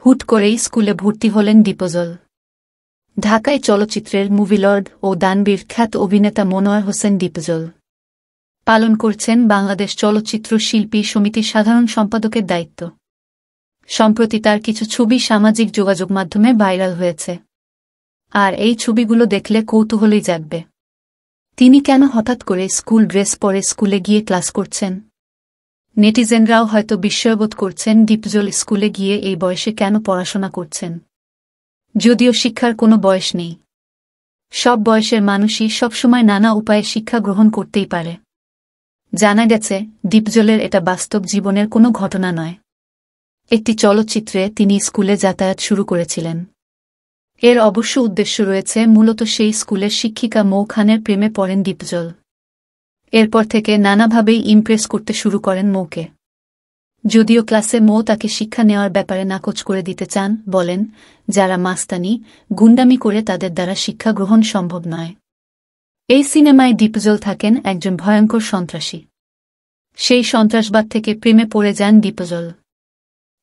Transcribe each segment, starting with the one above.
হুট করেই স্কুলে ভর্তি হলেন দীপজল। ঢাকায় চলচ্চিত্রের মুভিলর্ড ও দানবীর খ্যাত অভিনেতা মনোয়ার হোসেন দীপজল পালন করছেন বাংলাদেশ চলচ্চিত্র শিল্পী সমিতির সাধারণ সম্পাদকের দায়িত্ব। সম্প্রতি তার কিছু ছবি সামাজিক যোগাযোগ মাধ্যমে ভাইরাল হয়েছে। আর এই ছবিগুলো দেখলে কৌতূহলই জাগবে। তিনি কেন হঠাৎ করে স্কুল ড্রেস পরে স্কুলে গিয়ে ক্লাস করছেন? নেটিজেনরাও হয়তো বিস্ময়বোধ করছেন দীপজল স্কুলে গিয়ে এই বয়সে কেন পড়াশোনা করছেন। যদিও শিক্ষার কোনো বয়স নেই। সব বয়সের মানুষই সবসময় নানা উপায়ে শিক্ষা গ্রহণ করতেই পারে। জানা গেছে, দীপজলের এটা বাস্তব জীবনের কোনো ঘটনা নয়। একটি চলচ্চিত্রে তিনি স্কুলে যাতায়াত শুরু করেছিলেন। এর অবশ্য উদ্দেশ্য রয়েছে, মূলত সেই স্কুলের শিক্ষিকা মৌ খানের প্রেমে পড়েন দীপজল। এরপর থেকে নানাভাবেই ইমপ্রেস করতে শুরু করেন মৌকে। যদিও ক্লাসে মৌ তাকে শিক্ষা নেওয়ার ব্যাপারে নাকচ করে দিতে চান, বলেন, যারা মাস্তানি, গুন্ডামি করে তাদের দ্বারা শিক্ষা গ্রহণ সম্ভব নয়। এই সিনেমায় দীপজল থাকেন একজন ভয়ঙ্কর সন্ত্রাসী। সেই সন্ত্রাসবাদ থেকে প্রেমে পড়ে যান দীপজল।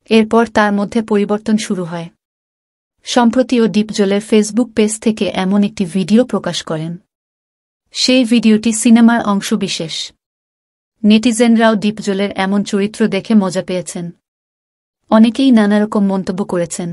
এরপর তার মধ্যে পরিবর্তন শুরু হয়। সম্প্রতিও দীপজলের ফেসবুক পেজ থেকে এমন একটি ভিডিও প্রকাশ করেন। সেই ভিডিওটি সিনেমার অংশবিশেষ। নেটিজেনরাও দীপজলের এমন চরিত্র দেখে মজা পেয়েছেন। অনেকেই নানারকম মন্তব্য করেছেন।